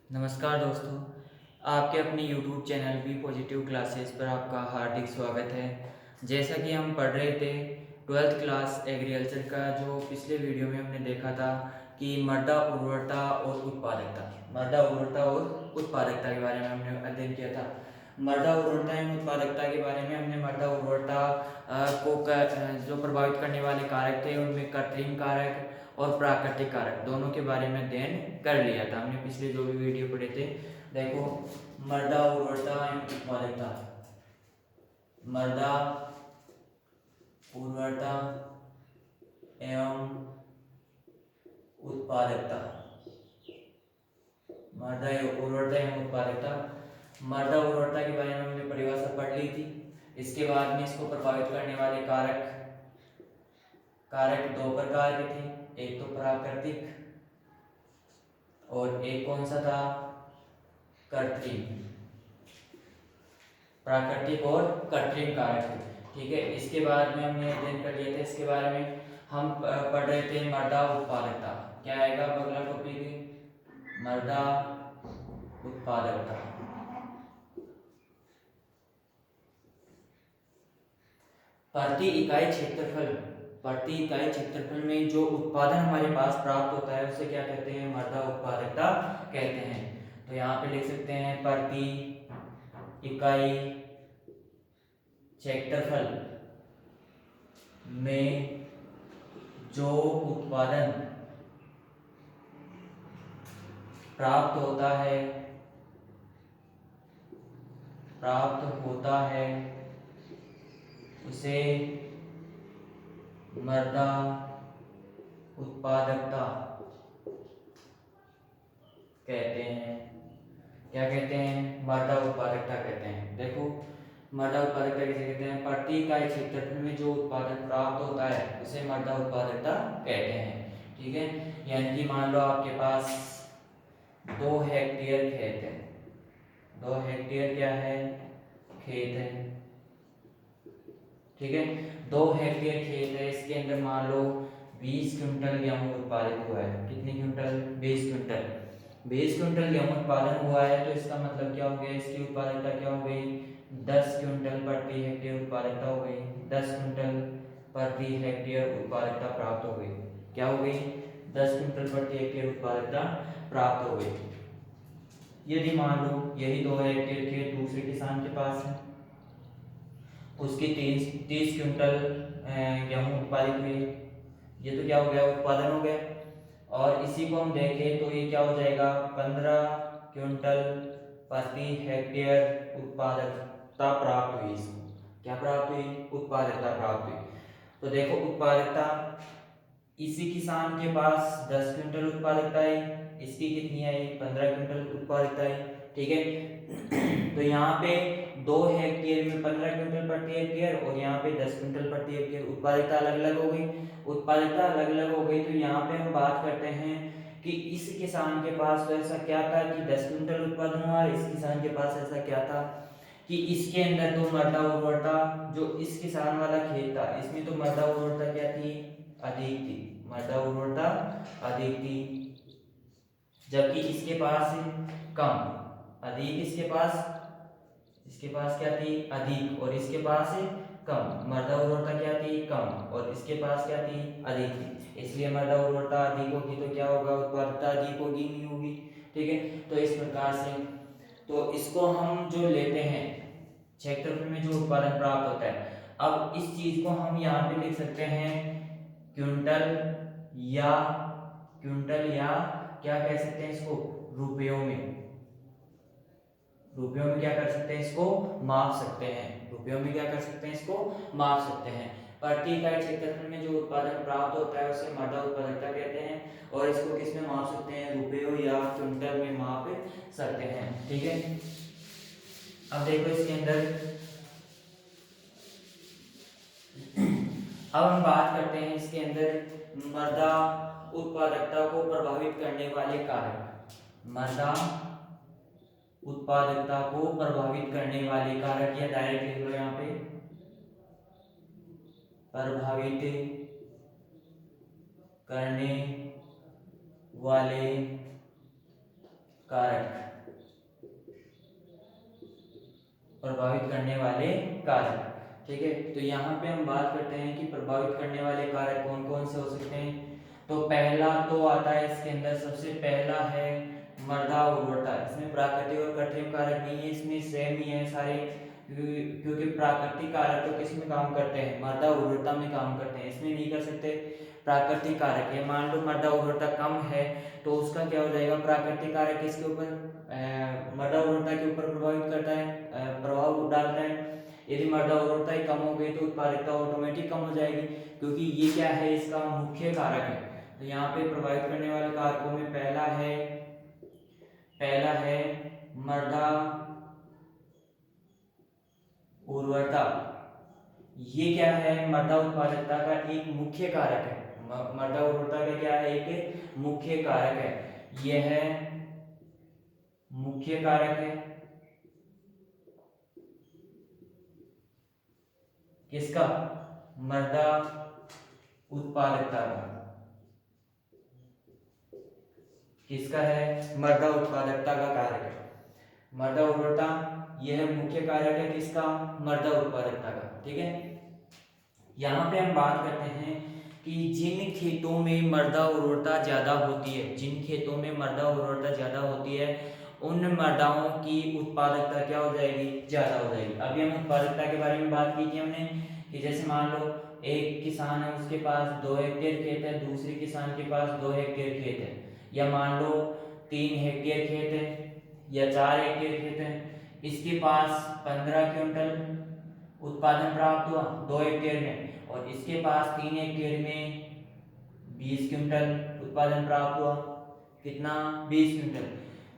नमस्कार दोस्तों, आपके अपने YouTube channel be positive classes पर आपका हार्दिक स्वागत है। जैसा कि हम पढ़ रहे थे 12th क्लास एग्रीकल्चर का, जो पिछले वीडियो में हमने देखा था कि मृदा उर्वरता और उत्पादकता के बारे में हमने अध्ययन किया था। मृदा उर्वरता एवं उत्पादकता के बारे में हमने मृदा उर्वरता जो प्रभावित करने वाले कारक थे उनमें कृत्रिम कारक और प्राकृतिक कारक दोनों के बारे में अध्ययन कर लिया था हमने पिछले जो भी वीडियो पढ़े थे। देखो, मृदा उर्वरता एवं उत्पादकता, मृदा उर्वरता एवं उत्पादकता, मृदा उर्वरता के बारे में हमने परिभाषा पढ़ ली थी। इसके बाद में इसको प्रभावित करने वाले कारक दो प्रकार के थे, एक तो प्राकृतिक और एक कौन सा था, कृत्रिम। प्राकृतिक और कृत्रिम कारक थे, ठीक है। इसके बाद में हमने अध्ययन कर लिया था, इसके बारे में हम पढ़ रहे थे मृदा उत्पादकता। क्या आएगा अगला टॉपिक, मृदा उत्पादकता। प्रति इकाई क्षेत्रफल में जो उत्पादन हमारे पास प्राप्त होता है उसे क्या कहते हैं, मृदा उत्पादकता कहते हैं। तो यहाँ पे लिख सकते हैं प्रति इकाई क्षेत्रफल में जो उत्पादन प्राप्त होता है उसे मृदा उत्पादकता कहते हैं। क्या कहते हैं, मृदा उत्पादकता कहते हैं। देखो, मृदा उत्पादकता किसे कहते हैं, प्रति इकाई क्षेत्रफल में जो उत्पादन प्राप्त होता है उसे मृदा उत्पादकता कहते हैं, ठीक है। यानी कि मान लो आपके पास 2 हेक्टेयर खेत है, 2 हेक्टेयर क्या है, खेत है, ठीक है। 2 हेक्टेयर खेत है, इसके अंदर मान लो 20 क्विंटल गेहूं उत्पादित हुआ है। कितने क्विंटल, 20 क्विंटल। 20 क्विंटल गेहूं उत्पादन हुआ है, तो इसका मतलब क्या हो गया, इसकी उत्पादकता क्या हो गई, 10 क्विंटल प्रति हेक्टेयर उत्पादकता हो गई। 10 क्विंटल प्रति हेक्टेयर उत्पादकता प्राप्त हो गई। क्या हो गई, 10 क्विंटल प्रति हेक्टेयर उत्पादकता प्राप्त हो गई। यदि मान लो यही 2 हेक्टेयर खेत दूसरे किसान के पास है, उसकी 30 क्विंटल गेहूं उत्पादित हुई, ये तो क्या हो गया, उत्पादन हो गया। और इसी को हम देखें तो ये क्या हो जाएगा, 15 क्विंटल प्रति हेक्टेयर उत्पादकता प्राप्त हुई। इसको क्या प्राप्त हुई, उत्पादकता प्राप्त हुई। तो देखो, उत्पादकता इसी किसान के पास 10 क्विंटल उत्पादकता आई, इसकी कितनी आई, 15 क्विंटल उत्पादकता आई, ठीक है। तो यहाँ पे 2 हेक्टेयर में 15 क्विंटल प्रति हेक्टेयर और यहाँ पे 10 क्विंटल प्रति हेक्टेयर, उत्पादकता अलग अलग हो गई। उत्पादकता अलग अलग हो गई, तो यहाँ पे हम बात करते हैं कि इस किसान के पास तो ऐसा क्या था कि 10 क्विंटल उत्पादन हुआ, इस किसान के पास ऐसा क्या था कि इसके अंदर तो मृदा उर्वरता, जो इस किसान वाला खेत था इसमें तो मृदा उर्वरता क्या थी, अधिक थी, मृदा उर्वरता अधिक थी, जबकि इसके पास कम, अधिक इसके पास क्या थी, अधिक, और इसके पास कम। मृदा उर्वरता क्या थी, कम, और इसके पास क्या थी, अधिक थी। इसलिए मृदा उर्वरता अधिक होगी तो क्या होगा, उत्पादकता अधिक होगी, नहीं होगी, ठीक है। तो इस प्रकार से, तो इसको हम जो लेते हैं क्षेत्रफल में जो उत्पादन प्राप्त होता है, अब इस चीज को हम यहाँ पे लिख सकते हैं क्विंटल, या क्या कह सकते हैं इसको, रुपयों में। रुपयों में क्या कर सकते हैं, इसको माप सकते हैं, रुपयों में क्या कर सकते हैं, इसको माप सकते हैं। प्रति इकाई क्षेत्रफल में जो उत्पादन प्राप्त होता है उसे मृदा उत्पादकता कहते हैं, और इसको किस में माप सकते हैं, रुपयों या क्विंटल में माप सकते हैं, ठीक है। अब देखो इसके अंदर, अब हम बात करते हैं इसके अंदर मृदा उत्पादकता को प्रभावित करने वाले कारक। मृदा उत्पादकता को प्रभावित करने वाले कारक, या डायरेक्ट लिख लो यहाँ पे, प्रभावित करने वाले कारक, प्रभावित करने वाले कारक। ठीक है, तो यहाँ पे हम बात करते हैं कि प्रभावित करने वाले कारक कौन कौन से हो सकते हैं। तो पहला तो आता है इसके अंदर, सबसे पहला है मृदा उर्वरता। इसमें प्राकृतिक और कृत्रिम कारक नहीं है, इसमें सेम ही है सारे, क्योंकि प्राकृतिक कारक तो किस में काम करते हैं, मृदा उर्वरता में काम करते हैं, इसमें नहीं कर सकते। प्राकृतिक कारक है, मान लो मृदा उर्वरता कम है तो उसका क्या हो जाएगा, प्राकृतिक कारक किसके ऊपर, मृदा उर्वरता के ऊपर प्रभावित करता है, प्रभाव डालता है। यदि मृदा उर्वरता ही कम हो गई तो उत्पादकता ऑटोमेटिक कम हो जाएगी, क्योंकि ये क्या है, इसका मुख्य कारक है। तो यहाँ पे प्रभावित करने वाले कारकों में पहला है मृदा उर्वरता। ये क्या है, मृदा उत्पादकता का एक मुख्य कारक है। मृदा उर्वरता का क्या है, एक मुख्य कारक है। यह है मुख्य कारक है किसका, मृदा उत्पादकता का। किसका है, मृदा उत्पादकता का कारक है। मृदा उर्वरता यह मुख्य कारक है किसका, मृदा उत्पादकता का। ठीक है, यहाँ पे हम बात करते हैं कि जिन खेतों में मृदा उर्वरता ज्यादा होती है, जिन खेतों में मृदा उर्वरता ज्यादा होती है, उन मृदाओं की उत्पादकता क्या हो जाएगी, ज्यादा हो जाएगी। अभी हम उत्पादकता के बारे में बात की थी हमने, कि जैसे मान लो एक किसान है, उसके पास 2 हेक्टेयर खेत है, दूसरे किसान के पास 2 हेक्टेयर खेत है, या मान लो 3 हेक्टेयर खेत है या 4 हेक्टेयर खेत है, इसके पास 15 क्विंटल उत्पादन प्राप्त हुआ 2 हेक्टेयर में, और इसके पास 3 हेक्टेयर में 20 क्विंटल उत्पादन प्राप्त हुआ। कितना, 20 क्विंटल।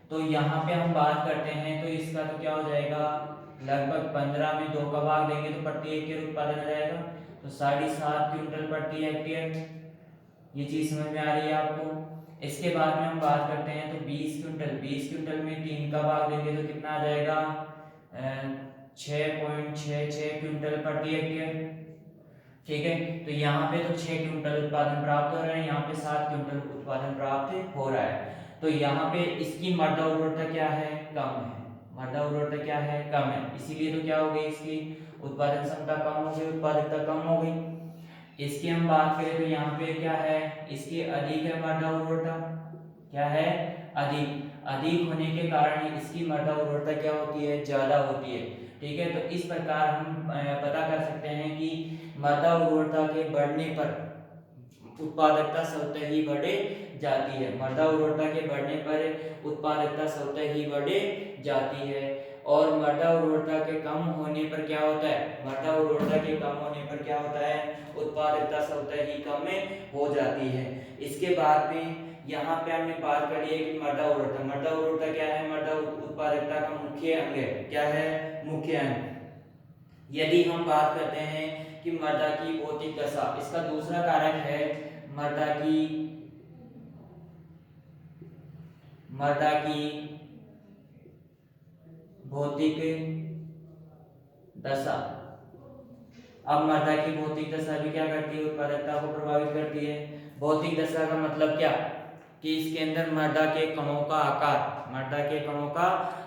तो यहाँ पे हम बात करते हैं तो इसका तो क्या हो जाएगा, लगभग 15 में 2 का भाग देंगे तो प्रति हेक्टेयर उत्पादन आ जाएगा, तो 7.5 क्विंटल प्रति हेक्टेयर। ये चीज समझ में आ रही है आपको। इसके बाद में हम बात करते हैं तो 20 क्विंटल में 3 का भाग देंगे तो कितना आ जाएगा, 6.66 क्विंटल प्रति हेक्टेयर। ठीक है, तो यहाँ पे तो 6 क्विंटल उत्पादन प्राप्त हो रहा है, यहाँ पे 7 क्विंटल उत्पादन प्राप्त हो रहा है। तो यहाँ पे इसकी मृदा उर्वरता क्या है, कम है। मृदा उर्वरता क्या है, कम है, इसीलिए तो क्या हो गई, इसकी उत्पादन क्षमता कम हो गई, उत्पादकता कम हो गई। इसकी हम बात करें तो यहाँ पे क्या है, इसकी अधिक है मृदा उर्वरता, क्या है, अधिक होने के कारण इसकी मृदा उर्वरता क्या होती है, ज्यादा होती है। ठीक है, तो इस प्रकार हम पता कर सकते हैं कि मृदा उर्वरता के बढ़ने पर उत्पादकता स्वतः ही बढ़े जाती है। मृदा उर्वरता के बढ़ने पर उत्पादकता स्वतः ही बढ़े जाती है। और मृदा उर्वरता के कम होने पर क्या होता है, मृदा उर्वरता के कम होने पर क्या होता है, उत्पादकता स्वतः ही कम हो जाती है। इसके बाद में यहाँ पे हमने बात करी है कि मृदा उर्वरता क्या है, मृदा उत्पादकता का मुख्य अंग है। क्या है, मुख्य अंग। यदि हम बात करते हैं कि मृदा की भौतिक दशा, इसका दूसरा कारक है मृदा की भौतिक दशा। अब मृदा की भौतिक दशा भी क्या करती है, उत्पादकता को प्रभावित करती है। भौतिक दशा का मतलब क्या, कि इसके अंदर मृदा के कणों का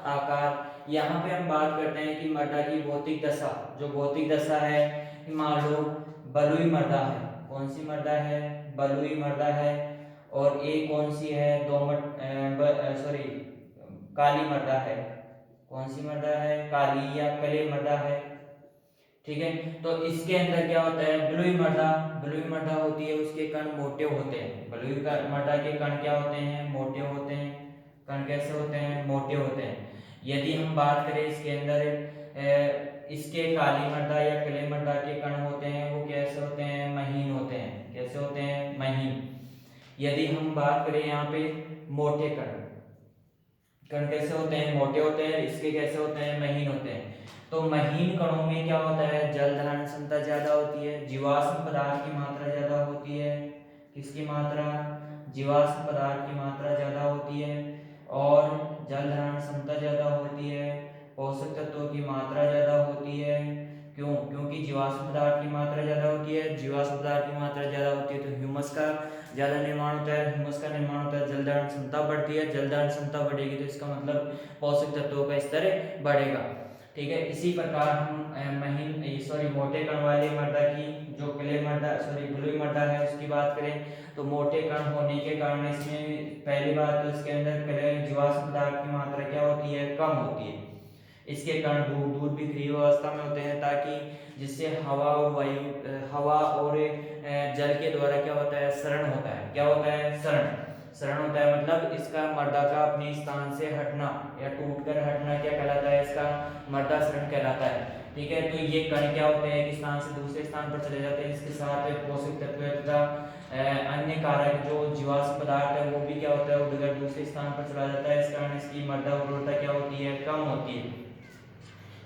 आकार। यहाँ पे हम बात करते हैं कि मृदा की भौतिक दशा, जो भौतिक दशा है, मान लो बलुई मृदा है। कौन सी मृदा है, बलुई मृदा है। और एक कौन सी है, काली मृदा है। कौन सी मृदा है, काली या कले मृदा है। ठीक है, तो इसके अंदर क्या होता है, बलुई मृदा होती है, उसके कण मोटे होते हैं। बलुई मृदा के कण क्या होते हैं, मोटे होते हैं। कण कैसे होते हैं, मोटे होते हैं। यदि हम बात करें इसके अंदर इसके काली मृदा या कले मृदा के कण होते हैं, वो कैसे होते हैं, महीन होते हैं। कैसे होते हैं, महीन। यदि हम बात करें यहाँ पे मोटे कण कैसे होते हैं, मोटे होते हैं। इसके कैसे होते हैं, महीन होते हैं। तो महीन कणों में क्या होता है, जल धारण क्षमता ज्यादा होती है, जीवाश्म पदार्थ की मात्रा ज्यादा होती है। किसकी मात्रा, जीवाश्म पदार्थ की मात्रा ज्यादा होती है, और जल धारण क्षमता ज्यादा होती है, पोषक तत्वों की मात्रा ज्यादा होती है। क्योंकि जीवाश्म पदार्थ की मात्रा ज्यादा होती है, जीवाश्म पदार्थ की मात्रा ज्यादा होती है तो ह्यूमस ह्यूमस का ज़्यादा निर्माण होता है, ह्यूमस का निर्माण होता है, जल धारण क्षमता बढ़ती है, जल धारण क्षमता बढ़ेगी तो इसका मतलब पोषक तत्वों का स्तर बढ़ेगा। ठीक है, इसी प्रकार हम मोटे कण वाले मृदा की जो बलुई मृदा है उसकी बात करें तो मोटे कण होने के कारण इसमें पहली बात तो इसके अंदर जीवाश्म पदार्थ की मात्रा क्या होती है, कम होती है। इसके कण दूर दूर बिखरी अवस्था में होते हैं ताकि जिससे हवा और जल के द्वारा क्या होता है, शरण होता है। क्या होता है, शरण होता है, मतलब इसका मृदा का अपने स्थान से हटना या टूटकर हटना क्या कहलाता है, इसका मृदा शरण कहलाता है। ठीक है, तो ये कण क्या होते हैं, एक स्थान से दूसरे स्थान पर चले जाते हैं, इसके साथ पोषक तत्व तथा अन्य कारक जो जीवाश्म पदार्थ है वो भी क्या होता है, उड़कर दूसरे स्थान पर चला जाता है। इस कारण इसकी मृदा उर्वरता क्या होती है, कम होती है।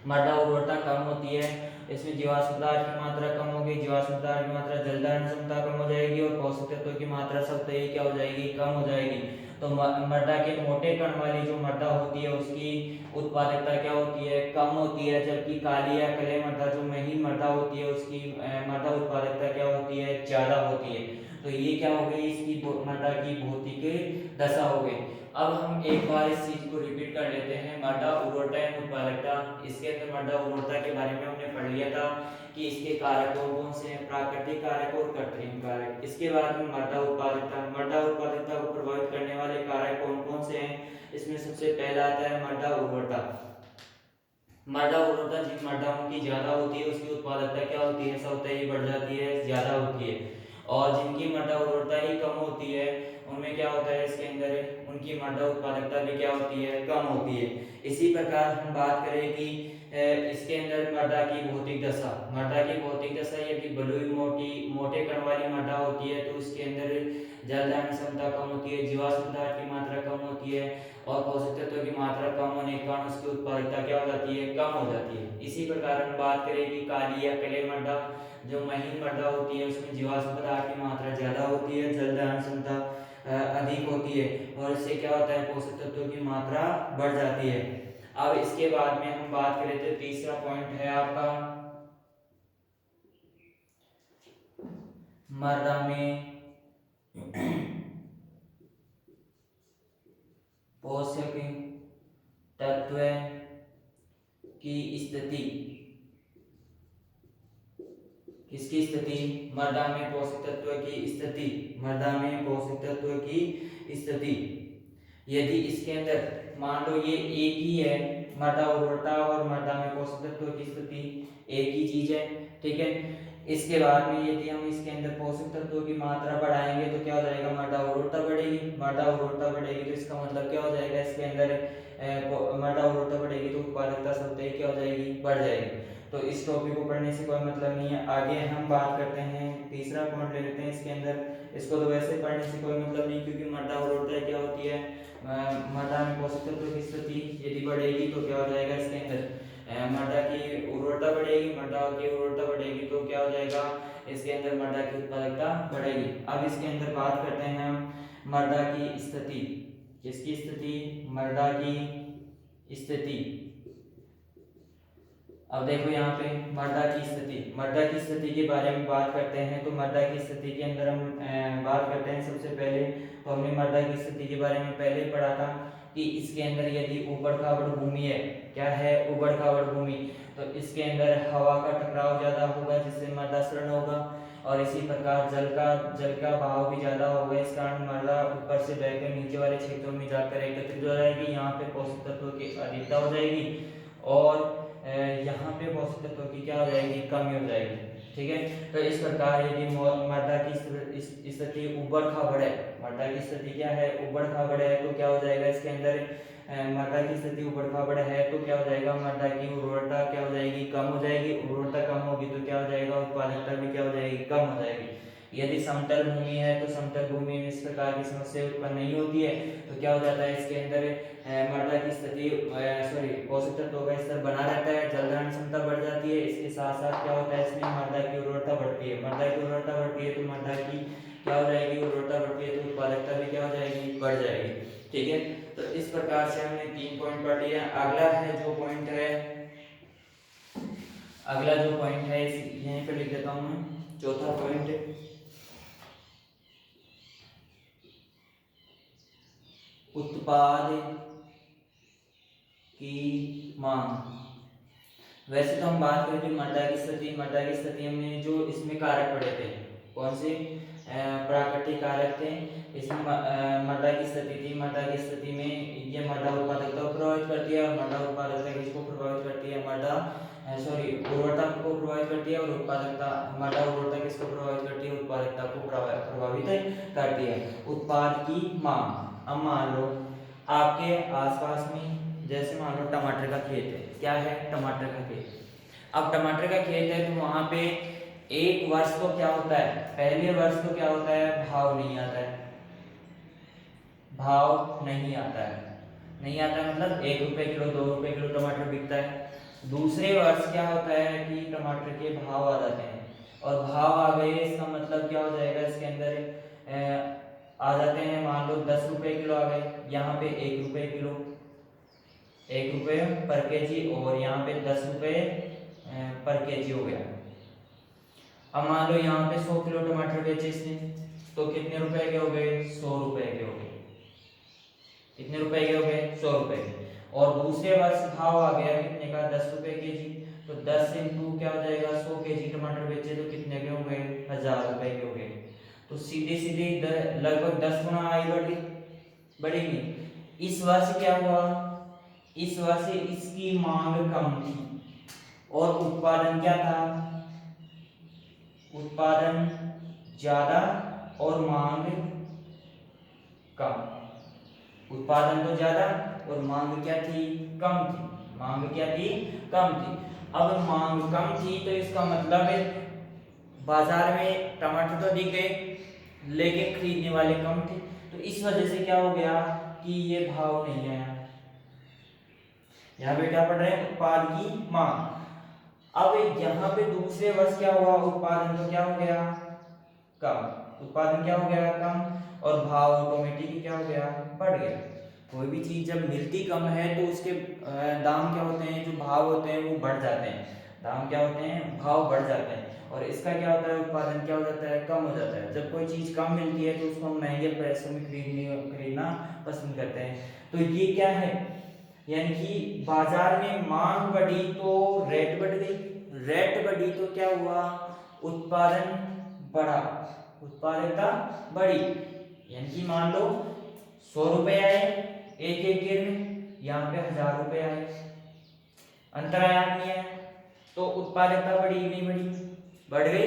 मृदा उर्वरता कम होती है, इसमें जीवाश्म पदार्थ की मात्रा कम होगी, जीवाश्म पदार्थ की मात्रा जल धारण क्षमता कम हो जाएगी और पोषक तत्वों की मात्रा स्वतः क्या हो जाएगी, कम हो जाएगी। तो मृदा के मोटे कण वाली जो मृदा होती है उसकी उत्पादकता क्या होती है, कम होती है, जबकि काली या कले मृदा जो महीन मृदा होती है उसकी मृदा उत्पादकता क्या होती है, ज्यादा होती है। तो ये क्या हो गई, इसकी मृदा की भौतिक दशा हो गई। अब हम एक बार इस चीज को रिपीट कर लेते हैं, मृदा उर्वरता एवं उत्पादकता। इसके अंदर मृदा उर्वरता के बारे में हमने पढ़ लिया था कि इसके कारक कौन से हैं, प्राकृतिक कारक और कृत्रिम कारक। इसके बाद में मृदा उत्पादकता को प्रभावित करने वाले कारक कौन कौन से हैं, इसमें सबसे पहला आता है मृदा उर्वरता। मृदा उर्वरता जिन मृदाओं की ज्यादा होती है उसकी उत्पादकता क्या होती है, स्वतः ही बढ़ जाती है, ज्यादा होती है। और जिनकी मृदा उर्वरता ही कम होती है उनमें क्या होता है, इसके अंदर उनकी मृदा उत्पादकता भी क्या होती है, कम होती है। इसी प्रकार हम बात करें कि इसके अंदर मृदा की भौतिक दशा यदि बलुई मोटे कण वाली मृदा होती है तो उसके अंदर जल धारण क्षमता कम होती है, जीवाश्म पदार्थ की मात्रा कम होती है और पोषक तत्वों की मात्रा कम होने के कारण उसकी उत्पादकता क्या हो जाती है, कम हो जाती है। इसी प्रकार हम बात करें कि काली या कले मृदा जो महीन मृदा होती है उसमें जीवाश्म पदार्थ की मात्रा ज्यादा होती है, जल धारण क्षमता अधिक होती है और इससे क्या होता है, पोषक तत्वों की मात्रा बढ़ जाती है। अब इसके बाद में हम बात करें तो तीसरा पॉइंट है आपका मृदा में पोषक तत्व की स्थिति। किसकी स्थिति, मृदा में पोषक तत्व की स्थिति, मृदा में पोषक तत्व की स्थिति। यदि इसके अंदर मान लो ये एक ही है, मृदा उर्वरता और मृदा में पोषक तत्व की स्थिति एक ही चीज है। ठीक है, इसके बाद में यदि हम इसके अंदर पोषक तत्वों की मात्रा बढ़ाएंगे तो क्या हो जाएगा, मृदा उर्वरता बढ़ेगी। मृदा उर्वरता बढ़ेगी तो इसका मतलब क्या हो जाएगा, इसके अंदर मृदा उर्वरता बढ़ेगी तो उत्पादकता स्वतः ही क्या हो जाएगी, बढ़ जाएगी। तो इस टॉपिक को पढ़ने से कोई मतलब नहीं है। आगे हम बात करते हैं, तीसरा पॉइंट ले लेते हैं इसके अंदर। इसको तो वैसे पढ़ने से कोई मतलब नहीं क्योंकि मृदा उर्वरता क्या होती है, मृदा में पोषक तत्वों की स्थिति यदि बढ़ेगी तो क्या हो जाएगा, इसके अंदर मृदा की उर्वरता बढ़ेगी, मृदा की उर्वरता बढ़ेगी तो क्या हो जाएगा, इसके अंदर मृदा की उत्पादकता बढ़ेगी। अब इसके अंदर बात करते हैं हम मृदा की स्थिति। किसकी स्थिति, मृदा की स्थिति। अब देखो यहाँ पे मृदा की स्थिति के बारे में बात करते हैं तो मृदा की स्थिति के अंदर हम बात करते हैं। सबसे पहले तो हमने मृदा की स्थिति के बारे में पहले ही पढ़ा था कि इसके अंदर यदि ऊबड़ खाबड़ भूमि है, क्या है, ऊबड़ खाबड़ भूमि, तो इसके अंदर हवा का टकराव ज्यादा होगा जिससे मृदा क्षरण होगा और इसी प्रकार जल का बहाव भी ज्यादा होगा। इस कारण मृदा ऊपर से बहकर नीचे वाले क्षेत्रों में जाकर एकत्रित हो जाएगी, यहाँ पे पोषक तत्वों की अधिकता हो जाएगी और यहाँ पे पोषक तत्वों की क्या हो जाएगी, कमी हो जाएगी। ठीक है, तो इस प्रकार यदि मृदा की स्थिति ऊबड़ खाबड़ है, मृदा की स्थिति क्या है, ऊबड़ खाबड़ है, तो क्या हो जाएगा, इसके अंदर मृदा की स्थिति ऊबड़ खाबड़ है तो क्या हो जाएगा, मृदा की उर्वरता क्या हो जाएगी, कम हो जाएगी। उर्वरता कम होगी तो क्या हो जाएगा, उत्पादकता भी क्या हो जाएगी, कम हो जाएगी। यदि समतल भूमि है तो समतल भूमि में इस प्रकार की समस्या उत्पन्न नहीं होती है तो क्या हो जाता है, इसके अंदर मृदा की स्थिति पोषक तत्वों का स्तर बना रहता है, जल धारण क्षमता बढ़ जाती है। इसके साथ साथ क्या होता है, इसमें मृदा की उर्वरता बढ़ती है। मृदा की उर्वरता बढ़ती है तो मृदा की क्या हो जाएगी, उर्वरता बढ़ती है तो उत्पादकता भी क्या हो जाएगी, बढ़ जाएगी। ठीक है, तो इस प्रकार से हमने 3 पॉइंट पढ़ लिया। अगला जो पॉइंट है यहीं पर लिख देता हूँ मैं, चौथा पॉइंट उत्पाद की मांग। वैसे तो हम बात करें जो मृदा की स्थिति में जो इसमें कारक पड़े थे, कौन से प्राकृतिक कारक थे इसमें। मृदा की स्थिति थी, मृदा की स्थिति में ये मृदा उत्पादकता को प्रभावित करती है, और मृदा उत्पादकता किसको प्रभावित करती है, मृदा उर्वरता को प्रभावित करती है, और उत्पादकता मृदा उर्वरता किसको प्रभावित करती है, उत्पादकता को प्रभावित करती है। उत्पाद की मांग। अब मान लो आपके आसपास में जैसे मान लो टमाटर का खेत है, क्या है, टमाटर का खेत। अब टमाटर का खेत है तो वहां पे एक वर्ष तो क्या होता है, पहले वर्ष तो क्या होता है, भाव नहीं आता है, भाव नहीं आता है, नहीं आता है मतलब 1 रुपए किलो 2 रुपए किलो टमाटर बिकता है। दूसरे वर्ष क्या होता है कि टमाटर के भाव आ जाते हैं, और भाव आ गए इसका मतलब क्या हो जाएगा, इसके अंदर आ जाते हैं, मान लो 10 रुपए किलो आ गए, यहाँ पे 1 रुपए किलो, 1 रुपए पर केजी, और यहाँ पे 10 रुपए पर केजी हो गया। अब मान लो यहाँ पे 100 किलो टमाटर बेचे इसने, तो कितने रुपए के हो गए, 100 रुपए के हो गए। कितने रुपए के हो गए, 100 रुपए के। और दूसरे वर्ष भाव आ गया कितने का, 10 रुपए केजी, तो 10 इंटू क्या हो जाएगा, 100 केजी टमाटर बेचे तो कितने के हो गए, 1000 रुपए के हो गए। तो सीधे सीधे लगभग 10 गुना आई बढ़ेगी। इस वर्ष क्या हुआ, इस वर्ष इसकी मांग कम थी और उत्पादन क्या था, उत्पादन ज्यादा और मांग कम। उत्पादन तो ज्यादा और मांग क्या थी, कम थी, मांग क्या थी, कम थी। अब मांग कम थी तो इसका मतलब है बाजार में टमाटर तो दिख गए लेकिन खरीदने वाले कम थे, तो इस वजह से क्या हो गया कि ये भाव नहीं आया। यहाँ पे क्या पढ़ रहे हैं, उत्पाद की मांग। अब यहाँ पे दूसरे वर्ष क्या हुआ, उत्पादन तो क्या हो गया, कम, उत्पादन क्या हो गया, कम, और भाव ऑटोमेटिकली क्या हो गया, बढ़ गया। कोई भी चीज जब मिलती कम है तो उसके दाम क्या होते हैं, जो भाव होते हैं वो बढ़ जाते हैं, दाम क्या होते हैं, भाव बढ़ जाते हैं। और इसका क्या होता है, उत्पादन क्या हो जाता है, कम हो जाता है। जब कोई चीज कम मिलती है तो उसको हम महंगे पैसों में खरीदना पसंद करते हैं। तो ये क्या है, यानी कि बाजार में मांग बढ़ी तो रेट बढ़ गई, रेट बढ़ी तो क्या हुआ, उत्पादन बढ़ा, उत्पादकता बढ़ी। यानी कि मान लो 100 रुपए आए एक हेक्टेयर में, यहाँ पे 1000 रुपए आए, अंतर आया नहीं है, तो उत्पादकता बढ़ी नहीं बढ़ी, बढ़ गई।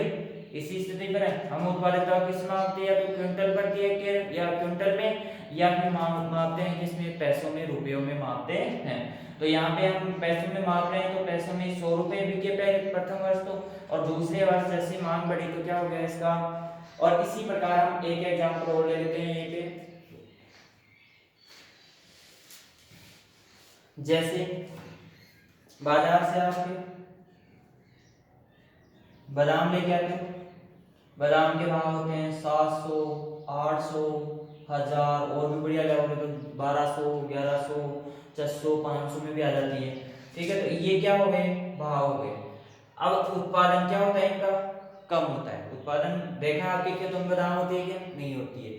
इसी स्थिति पर हम उत्पादकता किस मापते हैं, या तो क्विंटल प्रति हेक्टेयर या क्विंटल में, या फिर मापते हैं किसमें, पैसों में, रुपयों में मापते हैं। तो यहाँ पे हम पैसों में माप रहे हैं तो पैसों में 100 रुपए बिके पहले प्रथम वर्ष तो, और दूसरे वर्ष जैसे मांग बढ़ी तो क्या हो गया इसका। और इसी प्रकार हम एक एग्जांपल और ले लेते हैं यहीं पे, जैसे बाजार से आप बादाम लेके आते हो, बादाम के भाव होते हैं 700, 800, 1000, और भी बढ़िया लेवल तो 1200, 1100, 400, 500 में भी आ जाती है। ठीक है, तो ये क्या हो गए, भाव हो गए। अब उत्पादन क्या होता है इनका, कम होता है। उत्पादन देखा आपके खेतों में बादाम होती है क्या, नहीं होती है।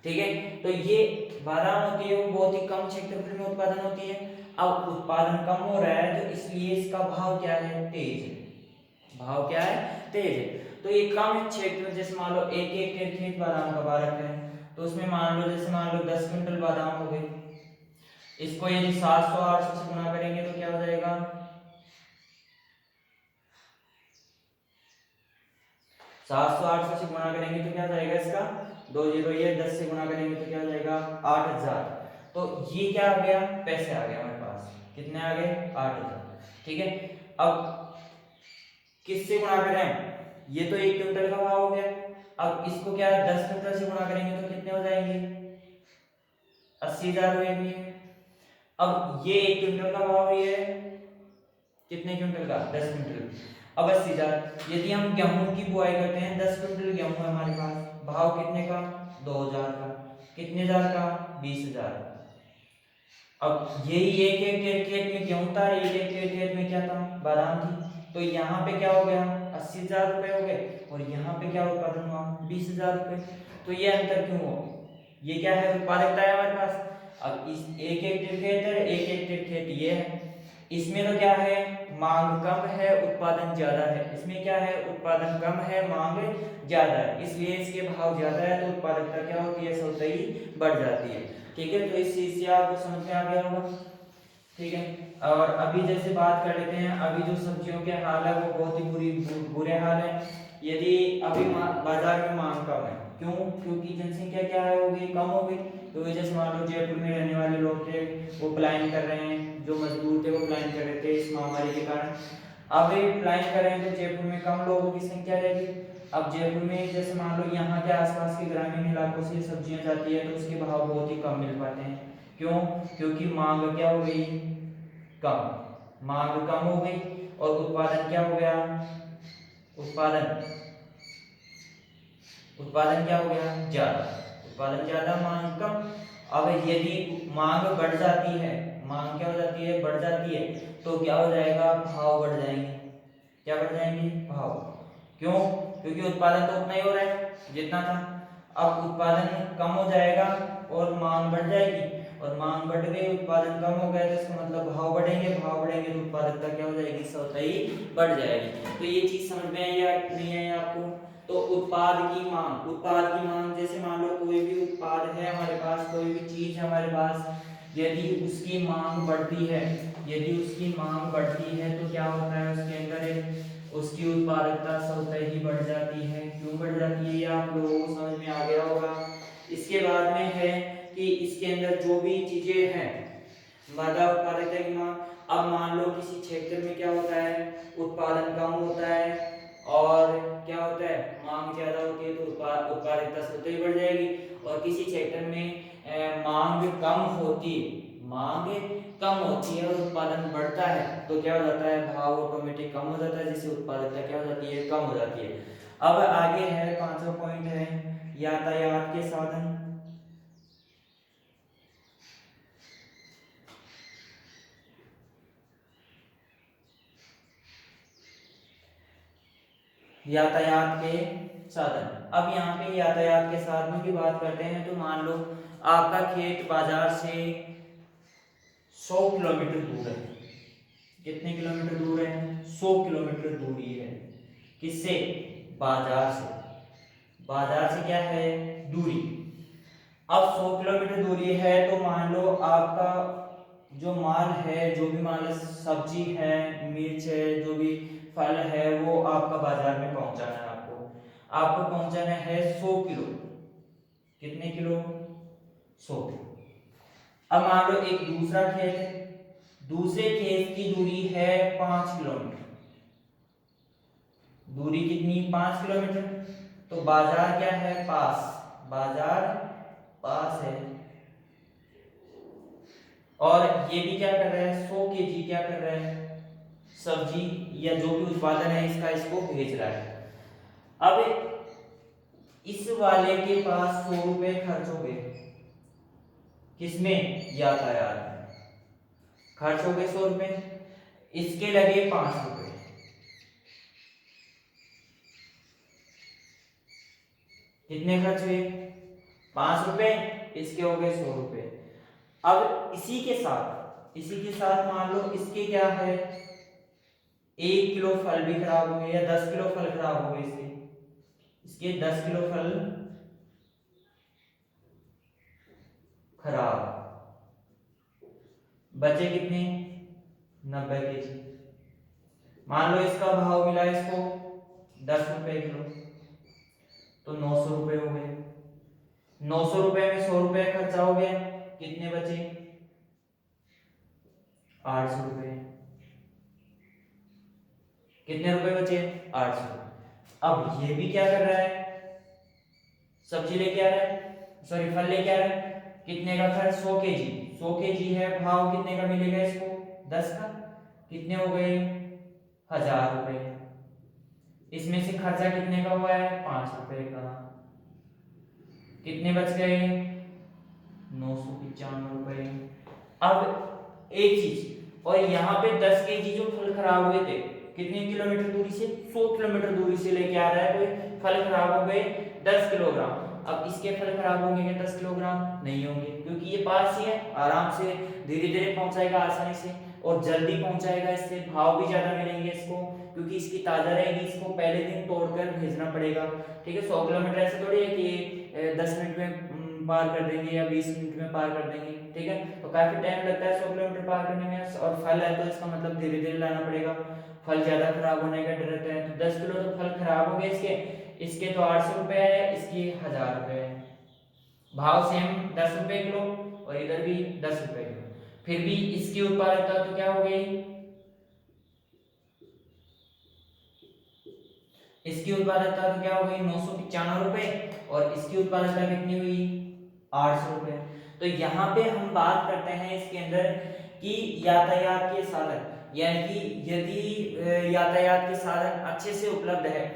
ठीक है, तो ये बादाम होती है वो बहुत ही कम क्षेत्रफल में उत्पादन होती है। अब उत्पादन कम हो रहा है तो इसलिए इसका भाव क्या है, तेज है, भाव क्या है, तेज है। तो ये कम क्षेत्र में, जैसे मान लो एक एक खेत बादाम का बारह है, तो उसमें मान लो जैसे मान लो 10 क्विंटल बादाम हो गए, इसको यदि 700 800 से गुना करेंगे तो क्या हो जाएगा, 700 800 से गुना करेंगे तो क्या हो जाएगा, इसका 2 0 ये 10 से गुना करेंगे तो क्या हो जाएगा, 8000। तो ये क्या आ गया, पैसे आ गए हमारे पास, कितने आ गए, 8000। ठीक है, अब किससे गुणा करें, ये तो 1 क्विंटल का भाव हो गया। अब इसको क्या 10 क्विंटल से गुणा करेंगे तो कितने हो जाएंगे, 80,000 होंगे। अब ये 1 क्विंटल का भाव है, कितने क्विंटल का, 10 क्विंटल। अब 80,000। यदि हम गेहूं की बुआई करते हैं, 10 क्विंटल गेहूं है हमारे पास, भाव कितने का, 2000 का, कितने हजार का, 20,000। अब यही एक एक खेत में गेहूं था, एक एक खेत में क्या था, बादाम थी। तो यहाँ पे क्या हो गया, 80,000 रुपए हो गए, और यहाँ पे क्या उत्पादन हुआ, 20,000 रुपए। तो ये अंतर क्यों हो, ये क्या है, उत्पादकता है हमारे पास। अब इस एक हेक्टेयर खेत है, एक हेक्टेयर खेत ये है, इसमें तो क्या है, मांग कम है उत्पादन ज्यादा है, इसमें क्या है, उत्पादन कम है मांग ज्यादा है, इसलिए इसके भाव ज्यादा है तो उत्पादकता क्या होती है, स्वतः बढ़ जाती है। ठीक है, तो इस चीज से आपको समझ में आ गया होगा। ठीक है, और अभी जैसे बात कर लेते हैं, अभी जो सब्जियों के हाल है वो बहुत ही बुरे हाल है। यदि अभी बाजार में मांग कम है, क्यों, क्योंकि जनसंख्या क्या है, हो गई, कम हो गई, तो जैसे मान लो जयपुर में रहने वाले लोग थे वो पलायन कर रहे हैं, जो मजदूर थे वो पलायन कर रहे थे इस महामारी के कारण। अब ये पलायन कर रहे हैं तो जयपुर में कम लोगों की संख्या रहेगी। अब जयपुर में जैसे मान लो यहाँ के आसपास के ग्रामीण इलाकों से सब्जियां जाती है तो उसके भाव बहुत ही कम मिल पाते हैं, क्यों, क्योंकि मांग क्या हो गई, कम, मांग कम हो गई और उत्पादन क्या हो गया, उत्पादन उत्पादन क्या हो गया, ज्यादा, उत्पादन ज्यादा मांग कम। अब यदि मांग बढ़ जाती है, मांग क्या हो जाती है, बढ़ जाती है, तो क्या हो जाएगा, भाव बढ़ जाएंगे, क्या बढ़ जाएंगे, भाव, क्यों, क्योंकि उत्पादन तो उतना ही हो रहा है जितना था। अब उत्पादन कम हो जाएगा और मांग बढ़ जाएगी, और मांग बढ़ गई उत्पादन कम हो गया तो इसका मतलब भाव बढ़ेंगे, भाव बढ़ेंगे तो उत्पादकता क्या हो जाएगी, स्वतः ही बढ़ जाएगी। तो ये चीज समझ में आई या नहीं आई आपको। तो उत्पाद की मांग, उत्पाद की मांग जैसे मान लो कोई भी उत्पाद है हमारे पास, कोई भी चीज है हमारे पास, यदि उसकी मांग बढ़ती है, यदि उसकी मांग बढ़ती है तो क्या होता है, उसके अंदर एक उसकी उत्पादकता स्वतः ही बढ़ जाती है। क्यों बढ़ जाती है ये आप लोगों को समझ में आ गया होगा। इसके बाद में है कि इसके अंदर जो भी चीजें हैं, मादा उत्पादकता की मांग, अब मान लो किसी क्षेत्र में क्या होता है, उत्पादन कम होता है और क्या होता है, मांग ज्यादा होती है तो उत्पादकता स्वतः ही बढ़ जाएगी। और किसी क्षेत्र में मांग कम होती है, मांग कम होती है और उत्पादन बढ़ता है तो क्या हो जाता है, भाव ऑटोमेटिक कम हो जाता है, जिससे उत्पादकता क्या हो जाती है, कम हो जाती है। अब आगे है 5वां पॉइंट है यातायात के साधन। यातायात के साधन, अब यहाँ पे यातायात के साधनों की बात करते हैं तो मान लो आपका खेत बाजार से 100 किलोमीटर दूर है, कितने किलोमीटर दूर है, 100 किलोमीटर दूरी है, किससे, बाजार से, बाजार से क्या है, दूरी। अब 100 किलोमीटर दूरी है तो मान लो आपका जो माल है, जो भी मान लो सब्जी है, मिर्च है, जो भी फल है वो आपका बाजार में पहुंचाना है, आपको पहुंचाना है 100 किलो, कितने किलो, 100 किलो। अब मान लो एक दूसरा खेत है, दूसरे खेत की दूरी है 5 किलोमीटर, दूरी कितनी, 5 किलोमीटर, तो बाजार क्या है, पास, बाजार पास है। और ये भी क्या कर रहा है, 100 केजी क्या कर रहा है, सब्जी या जो भी उत्पादन है इसका, इसको भेज रहा है। अब इस वाले के पास 100 रुपए खर्च हो गए, किसमें, यातायात में, खर्च हो गए 100 रुपए, इसके लगे 5 रुपए, कितने खर्च हुए, 5 रुपए, इसके हो गए 100 रुपए। अब इसी के साथ मान लो इसके क्या है, 1 किलो फल भी खराब हो गए या 10 किलो फल खराब हो गए, इसके 10 किलो फल खराब, बचे कितने, 90 केजी। मान लो इसका भाव मिला इसको 10 रुपए किलो, तो 900 रुपए हो गए, 900 रुपए में 100 रुपए खर्चा हो गया, कितने बचे, 800 रुपए, कितने रुपए बचे, 800। अब ये भी क्या कर रहा है, सब्जी लेके आ रहा है, सॉरी फल लेके आ रहा है, कितने का खर्च, 100 केजी, 100 केजी है, भाव कितने का मिलेगा इसको, 10 का, कितने हो गए, 1000 रुपए। इसमें से खर्चा कितने का हुआ है, 5 रुपए का, कितने बच गए, 995 रुपए। अब एक चीज, और यहाँ पे 10 केजी जो फल खराब हुए थे, कितने किलोमीटर दूरी से, 100 किलोमीटर दूरी से लेके आ रहा है कोई, फल खराब हो गए 10 किलोग्राम, अब इसके फल खराब होंगे क्या 10 किलोग्राम? नहीं होंगे, क्योंकि ये पास ही है, आराम से धीरे धीरे पहुंचाएगा आसानी से और जल्दी पहुंचाएगा, इससे भाव भी ज्यादा मिलेंगे इसको, क्योंकि इसकी ताजा रहेगी, इसको पहले दिन तोड़कर भेजना पड़ेगा। ठीक है, 100 किलोमीटर ऐसे थोड़ी है कि 10 मिनट में पार कर देंगे या 20 मिनट में पार कर देंगे। ठीक है, तो काफी टाइम लगता है 100 किलोमीटर पार करने में, और फल है तो इसका मतलब धीरे धीरे लाना पड़ेगा, फल ज्यादा खराब होने का डर रहता है। तो 10 किलो तो फल खराब हो गए इसके तो 800 रुपए है, इसकी 1000 रुपए है, भाव सेम 10 रुपए किलो और इधर भी 10 रुपए किलो। फिर भी इसकी उत्पादकता तो क्या हो गई, इसकी उत्पादकता तो क्या हो गई 995 रुपए, और इसकी उत्पादकता कितनी हुई 800 रुपए। तो यहाँ पे हम बात करते हैं इसके अंदर कि यातायात के साधन, यानी कि यदि यातायात के साधन अच्छे से उपलब्ध है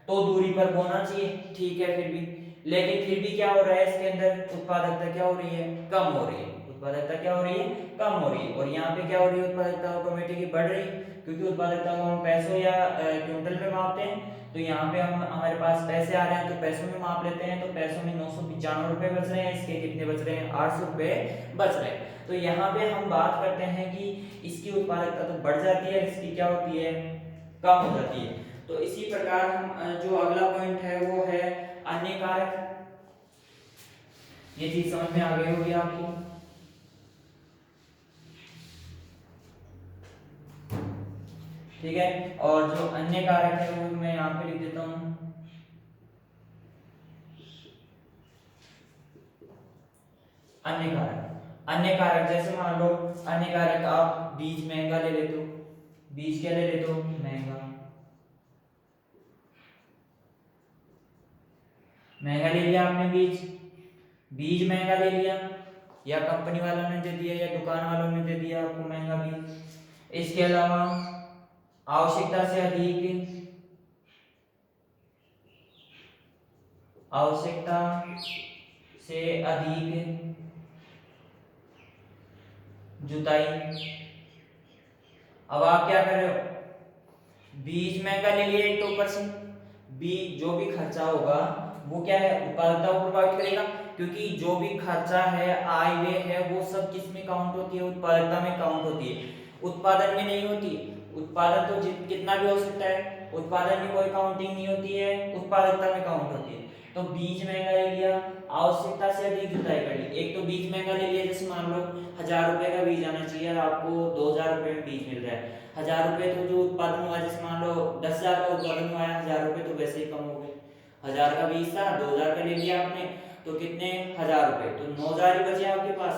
तो दूरी पर होना चाहिए, ठीक है, फिर भी, लेकिन फिर भी क्या हो रहा है इसके अंदर उत्पादकता क्या हो रही है, कम हो रही है, उत्पादकता क्या हो रही है, कम हो रही है। और यहाँ पे क्या हो रही है, उत्पादकता ऑटोमेटिकली बढ़ रही है, क्योंकि उत्पादकता को हम पैसों या क्विंटल में मापते हैं। तो यहाँ पे हम हमारे पास पैसे आ रहे हैं तो पैसों में माप लेते हैं, तो पैसों में 995 रुपए बच रहे हैं, इसके कितने बच रहे हैं 800 रुपए बच रहे हैं। तो यहाँ पे हम बात करते हैं कि इसकी उत्पादकता तो बढ़ जाती है, इसकी क्या होती है, कम हो जाती है। तो इसी प्रकार हम जो अगला पॉइंट है वो है अन्य कारक। ये चीज समझ में आ गई होगी आपको। ठीक है, और जो अन्य कारक है वो मैं यहाँ पे लिख देता हूं, अन्य कारक। अन्य कारक जैसे मान लो अन्य कारक आप बीज महंगा ले लेते हो, बीज क्या ले लेते हो, महंगा, महंगा ले लिया आपने बीज, बीज महंगा ले लिया, या कंपनी वालों ने दे दिया या दुकान वालों ने दे दिया आपको महंगा बीज। इसके अलावा आवश्यकता से अधिक, आवश्यकता से अधिक जुताई। अब आप क्या कर रहे हो, बीज महंगा ले लिया एक तो ऊपर से, बीज जो भी खर्चा होगा वो क्या है, उत्पादकता को प्रभावित करेगा, क्योंकि जो भी खर्चा है, आय व्यय है, वो सब किस में काउंट होती है, उत्पादकता में काउंट होती है, उत्पादन में नहीं होती। उत्पादन तो कितना भी हो सकता है, उत्पादन में कोई काउंटिंग नहीं होती है, उत्पादकता में काउंट होती है। तो बीज महंगा ले लिया, आवश्यकता से अधिक जुताई कर ली। एक तो बीज महंगा ले लिया, जैसे मान लो 1000 रुपए का बीज आना चाहिए, आपको 2000 रुपए में बीज मिल रहा है। 1000 रुपए तो जो उत्पादन हुआ, जैसे मान लो 10,000 का उत्पादन हुआ है, 1000 रुपए तो वैसे ही कम हो गए। 1000 का बीज था, 2000 का ले लिया आपने, तो कितने 1000 रुपए, तो 9000 ही बचे आपके पास,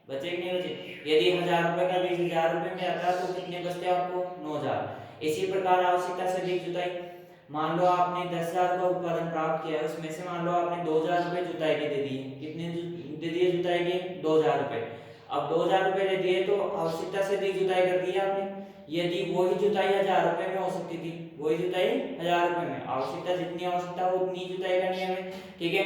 बचे कि नहीं बचे। यदि 1000 रुपए का बीज 1000 रुपए में आता तो कितने बचते आपको, 9000। इसी प्रकार आवश्यकता से अधिक जुताई, मान लो आपने 10,000 का उत्पादन प्राप्त किया है, उसमें से मान लो आपने 2000 रुपए जुताई के दे दिए, कितने दे दिए जुताई के, 2000 रुपए। अब 2000 रुपए दे दिए तो आवश्यकता से अधिक जुताई कर दी आपने। यदि वही जुताई 1000 रुपए में हो सकती थी, वही जुताई 1000 रुपए में, आवश्यकता जितनी आवश्यकता हो उतनी जुताई करनी है हमें। ठीक है,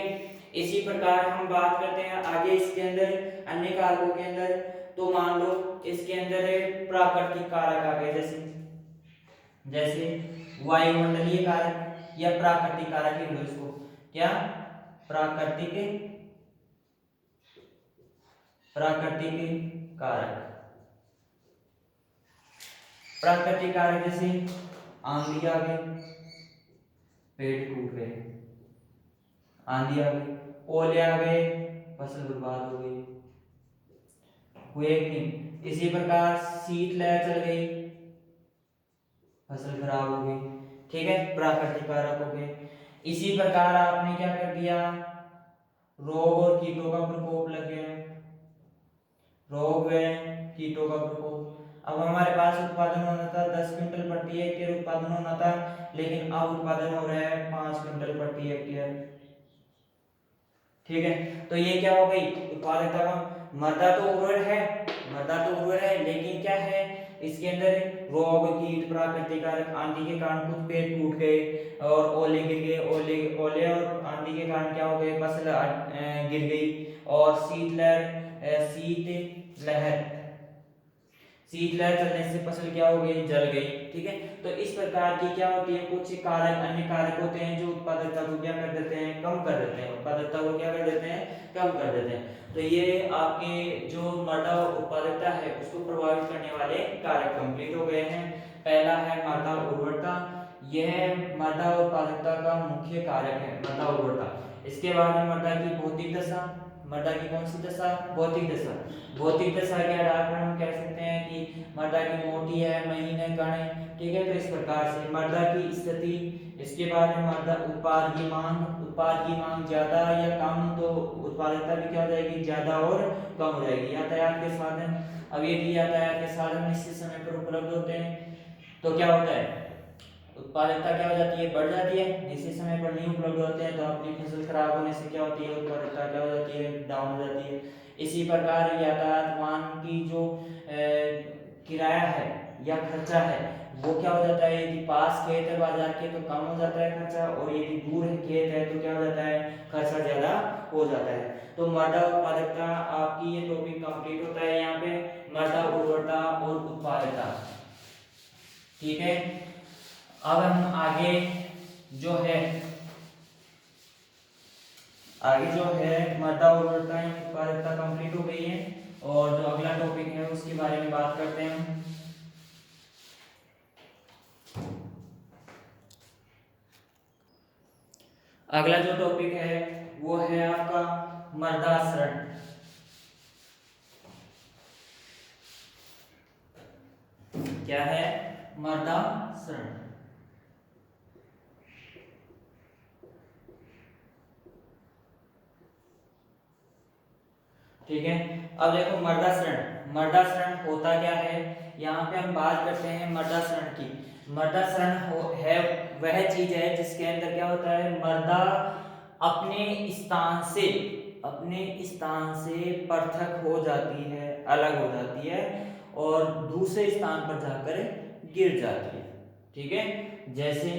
इसी प्रकार हम बात करते हैं आगे इसके अंदर अन्य कारकों के अंदर। तो मान लो इसके अंदर प्राकृतिक कारक आ गए, जैसे जैसे वायुमंडलीय कारक या प्राकृतिक कारक ही लो इसको, क्या, प्राकृतिक कारक। प्राकृतिक कारक जैसे आंधी आ गई, पेड़ टूट गए, आंधी आ गई, ओले आ गए, फसल बर्बाद हो गई, हुए कि नहीं। इसी प्रकार शीतलहर चल गई, फसल खराब हो गई। ठीक है, प्राकृतिक कारक हो गए। इसी प्रकार आपने क्या कर दिया, रोग और कीटों का प्रकोप लग गया, रोग व कीटों का प्रकोप। अब हमारे पास उत्पादन होना था 10 क्विंटल प्रति हेक्टेयर उत्पादन होना था, लेकिन अब उत्पादन हो रहा है 5 क्विंटल प्रति हेक्टेयर। ठीक है, तो ये क्या हो गई, उत्पादकता का मृदा तो उर्वर है, मृदा तो उर्वर है, लेकिन क्या है इसके अंदर रोग कीट प्राकृतिक कारक, आंधी के कारण कुछ पेड़ टूट गए और ओले गिर गए, ओले और आंधी के कारण क्या हो गए, फसल गिर गई। और शीत लहर शीतलहर चलने से फसल क्या हो गई, जल गई। ठीक है, तो इस प्रकार की क्या होती है, कुछ कारक, अन्य कारक होते हैं जो उत्पादकता को क्या कर देते हैं, कम कर देते हैं, उत्पादकता को क्या कर देते हैं, कम कर देते हैं। तो ये आपके जो मृदा उत्पादकता है उसको प्रभावित करने वाले कारक कंप्लीट हो गए हैं। पहला है मृदा उर्वरता, यह मृदा उत्पादकता का मुख्य कारक है, मृदा उर्वरता। इसके बाद है मृदा की भौतिक दशा, मृदा की कौन सी दशा, भौतिक दशा। भौतिक दशा के आधार पर हम कह सकते हैं कि मृदा की मोटी है, महीन है, कण है। ठीक है, तो इस प्रकार से मृदा की स्थिति। इसके बाद है मृदा उत्पाद की मांग, उत्पाद की मांग ज्यादा या कम तो उत्पादकता भी क्या हो जाएगी, ज्यादा और कम हो जाएगी। यातायात के साधन, अब यदि यातायात के साधन निश्चित समय पर उपलब्ध होते हैं तो क्या होता है, उत्पादकता क्या हो जाती है, बढ़ जाती है। निश्चित समय पर नहीं उपलब्ध होते हैं तो अपनी फसल खराब होने से क्या होती है, उत्पादकता क्या हो जाती है, डाउन हो जाती है। इसी प्रकार यातायात वाहन की जो किराया है या खर्चा है वो क्या हो जाता है, यदि पास खेत है बाजार के तो कम हो जाता है खर्चा, और यदि दूर है खेत है तो क्या हो जाता है, खर्चा ज्यादा हो जाता है। तो मृदा उत्पादकता आपकी ये टॉपिक कंप्लीट होता है यहाँ पे, मृदा उर्वरता और उत्पादकता। ठीक है, अब हम आगे जो है मृदा उर्वरता एवं उत्पादकता कंप्लीट हो गई है, और जो अगला टॉपिक है उसके बारे में बात करते हैं हम। अगला जो टॉपिक है वो है आपका मृदा क्षरण। क्या है, मृदा क्षरण। ठीक है, अब देखो मृदा क्षरण, मृदा क्षरण होता क्या है, यहाँ पे हम बात करते हैं मृदा क्षरण की। मृदा क्षरण है वह चीज है जिसके अंदर क्या होता है, मृदा अपने स्थान से पृथक हो जाती है, अलग हो जाती है और दूसरे स्थान पर जाकर गिर जाती है। ठीक है, जैसे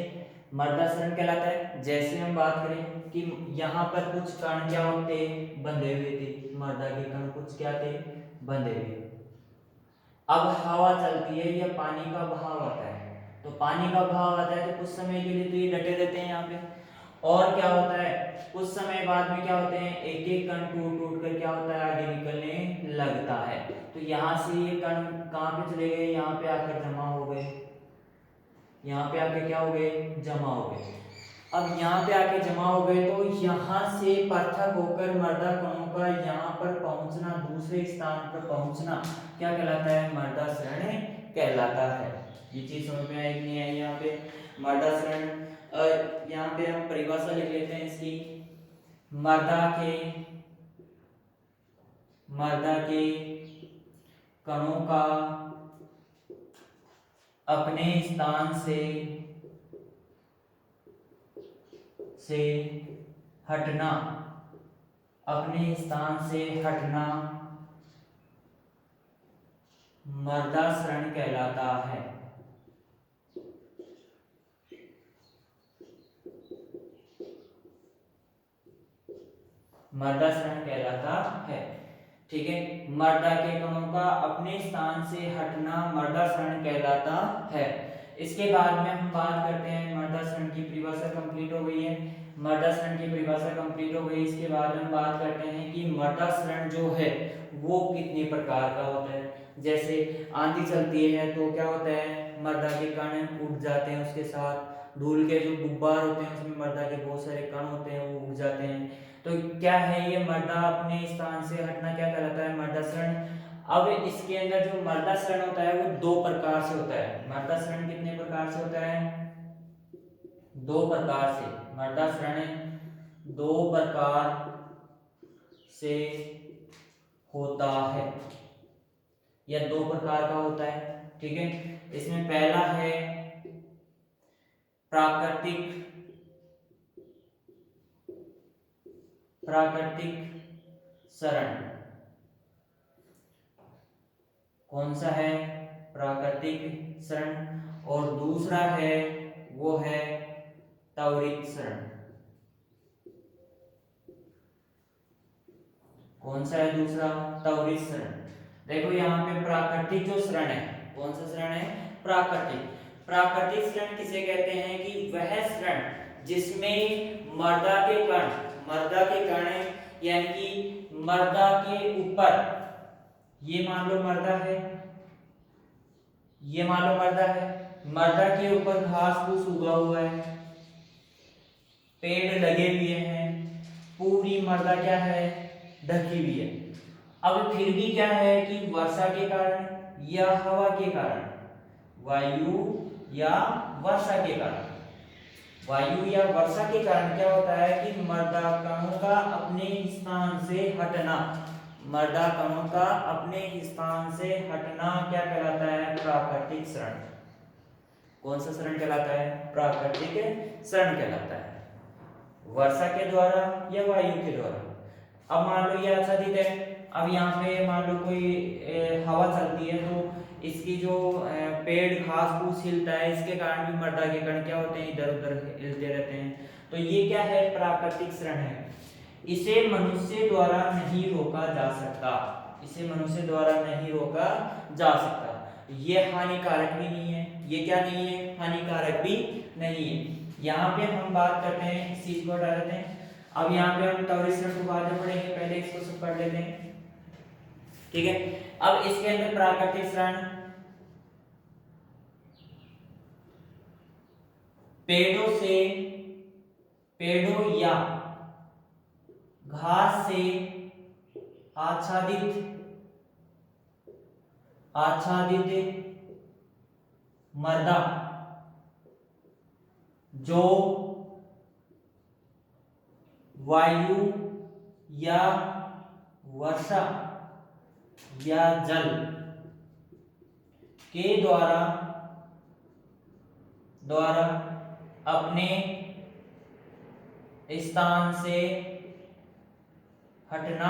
मृदा क्षरण कहलाता है, जैसे हम बात करें कि यहाँ पर कुछ कण क्या होते, बंधे हुए थे, मृदा के कण कुछ क्या थे, बंधे हुए। अब हवा चलती है या पानी का बहाव आता है, तो पानी का बहाव आता है तो कुछ समय के लिए तो ये डटे रहते हैं यहाँ पे, और क्या होता है कुछ समय बाद में क्या होते हैं, एक एक कण टूट टूट कर क्या होता है, आगे निकलने लगता है। तो यहाँ से ये कण कहाँ पे चले गए, यहाँ पे आकर जमा हो गए, यहाँ पे आके क्या हो गए, जमा हो गए। अब यहाँ पे आके जमा हो गए तो यहाँ से पृथक होकर मृदा कणों का यहाँ पर पहुंचना, दूसरे स्थान पर पहुंचना क्या कहलाता है, मृदा क्षरण कहलाता है। ये चीज समझ में आई कि नहीं आई, यहाँ पे मृदा क्षरण। यहाँ पे हम परिभाषा लिख लेते हैं इसकी, मृदा के कणों का अपने स्थान से हटना, अपने स्थान से हटना मृदा क्षरण कहलाता है। मृदा क्षरण कहलाता है। ठीक है, मृदा के कणों का अपने स्थान से हटना मृदा क्षरण कहलाता है। इसके बाद में हम बात करते हैं, मृदा क्षरण की परिभाषा कंप्लीट हो गई है, मृदा क्षरण की परिभाषा कंप्लीट हो गई। इसके बाद हम बात करते हैं कि मृदा क्षरण जो है वो कितने प्रकार का होता है। जैसे आंधी चलती है तो क्या होता है, मृदा के कण उड़ जाते हैं, उसके साथ धूल के जो गुब्बार होते हैं उसमें मृदा के बहुत सारे कण होते हैं वो उड़ जाते हैं। तो क्या है ये मृदा अपने स्थान से हटना क्या कहलाता है, मृदा क्षरण। अब इसके अंदर जो मृदा क्षरण होता है वो दो प्रकार से होता है। मृदा क्षरण कितने प्रकार से होता है, दो प्रकार से। मृदा क्षरण दो प्रकार से होता है या दो प्रकार का होता है। ठीक है, इसमें पहला है प्राकृतिक क्षरण। कौन सा है, प्राकृतिक क्षरण। और दूसरा है वो है त्वरित क्षरण। कौन सा है दूसरा, त्वरित क्षरण। देखो यहाँ पे प्राकृतिक जो शरण है, कौन सा शरण है? प्राकृतिक। प्राकृतिक शरण किसे कहते हैं? कि वह शरण जिसमें मर्दा के कण यानी कि मर्दा के ऊपर, ये मान लो मर्दा है, ये मान लो मर्दा है, मर्दा के ऊपर घास फूस उगा हुआ है, पेड़ लगे हुए हैं, पूरी मर्दा क्या है? ढकी हुई है। अब फिर भी क्या है कि वर्षा के कारण या हवा के कारण, वायु या वर्षा के कारण, वायु या वर्षा के कारण क्या होता है कि मर्दा कणों का अपने स्थान से हटना, मर्दा कणों का अपने स्थान से हटना क्या कहलाता है? प्राकृतिक शरण। कौन सा शरण कहलाता है? प्राकृतिक शरण कहलाता है। वर्षा के द्वारा या वायु के द्वारा। अब मान लो ये आच्छादित है, अब यहाँ पे मान लो कोई हवा चलती है तो इसकी जो पेड़ घास फूस हिलता है, इसके कारण भी मर्दा के कण क्या होते हैं? इधर उधर हिलते रहते हैं। तो ये क्या है? प्राकृतिक शरण है। इसे मनुष्य द्वारा नहीं रोका जा सकता, इसे मनुष्य द्वारा नहीं रोका जा सकता। ये हानिकारक भी नहीं है, ये क्या नहीं है? हानिकारक भी नहीं है। यहाँ पे हम बात करते हैं, इस चीज को हटा देते हैं। अब यहाँ पे हम त्वरित शरण को बाद में पढ़ेंगे, पहले इसको सब पढ़ लेते हैं, ठीक है। अब इसके अंदर प्राकृतिक शरण, पेड़ों या घास से आच्छादित मर्दा जो वायु या वर्षा या जल के द्वारा अपने स्थान से हटना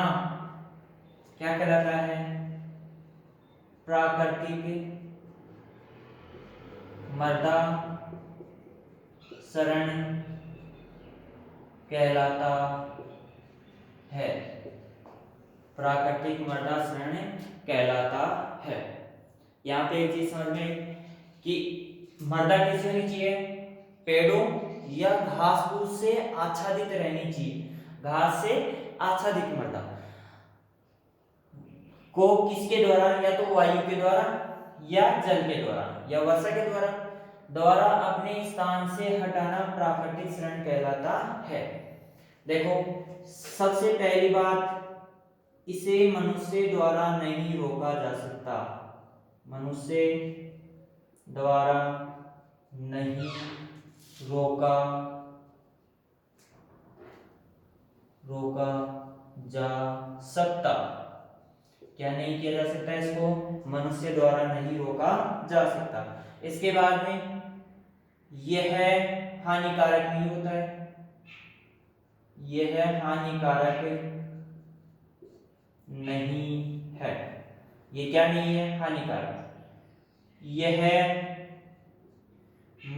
क्या कहलाता है? प्राकृतिक मर्दा शरण कहलाता है। प्राकृतिक मर्दा शरण कहलाता है। यहाँ पे एक चीज समझ में कि मर्दा किसे होनी चाहिए? पेड़ों या घास फूस से आच्छादित रहनी चाहिए। घास से आच्छादित मर्दा को किसके द्वारा? या तो वायु के द्वारा या जल के द्वारा या वर्षा के द्वारा अपने स्थान से हटाना प्राकृतिक शरण कहलाता है। देखो सबसे पहली बात, इसे मनुष्य द्वारा नहीं रोका जा सकता, मनुष्य द्वारा नहीं रोका जा सकता। क्या नहीं किया जा सकता? इसको मनुष्य द्वारा नहीं रोका जा सकता। इसके बाद में यह हानिकारक नहीं होता है, यह हानिकारक नहीं है। ये क्या नहीं है? हानिकारक। यह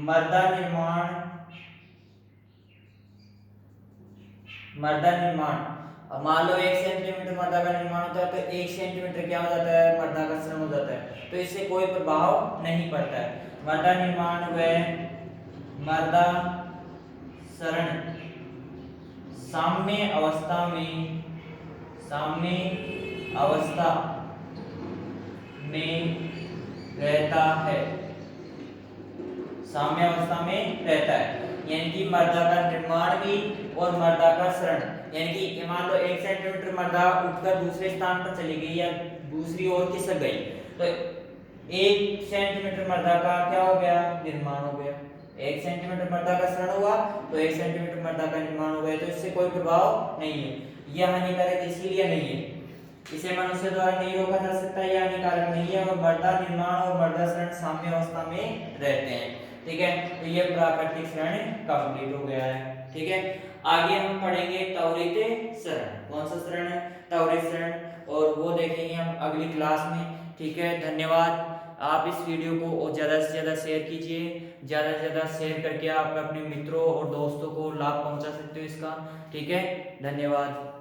मर्दा निर्माण मान लो 1 सेंटीमीटर मर्दा का निर्माण होता है तो 1 सेंटीमीटर क्या हो जाता है? मर्दा का शरण हो जाता है। तो इससे कोई प्रभाव नहीं पड़ता है। मर्दा निर्माण व मर्दा शरण साम्य अवस्था में रहता है, साम्य अवस्था में रहता है। यानी कि मर्दा का निर्माण भी और मर्दा का शरण, यानी कि मान लो 1 सेंटीमीटर मर्दा उठकर दूसरे स्थान पर चली गई या दूसरी ओर खिसक गई तो 1 सेंटीमीटर मर्दा का क्या हो गया? निर्माण हो गया। 1 सेंटीमीटर मर्दा का शरण हुआ तो 1 सेंटीमीटर मर्दा का निर्माण हो गया। तो इससे कोई प्रभाव नहीं है, यह हानिकारक इसीलिए नहीं है, इसे मनुष्य द्वारा नहीं रोका जा सकता, यह हानिकारक नहीं है और मर्दा निर्माण और मर्दा शरण साम्य अवस्था में रहते हैं। ठीक है, तो ये प्राकृतिक शरण कंप्लीट हो गया है। ठीक है, आगे हम पढ़ेंगे त्वरित शरण। कौन सा शरण है? त्वरित शरण, और वो देखेंगे हम अगली क्लास में। ठीक है, धन्यवाद। आप इस वीडियो को ज़्यादा से ज़्यादा शेयर कीजिए, ज़्यादा से ज़्यादा शेयर करके आप अपने मित्रों और दोस्तों को लाभ पहुंचा सकते हो इसका। ठीक है, धन्यवाद।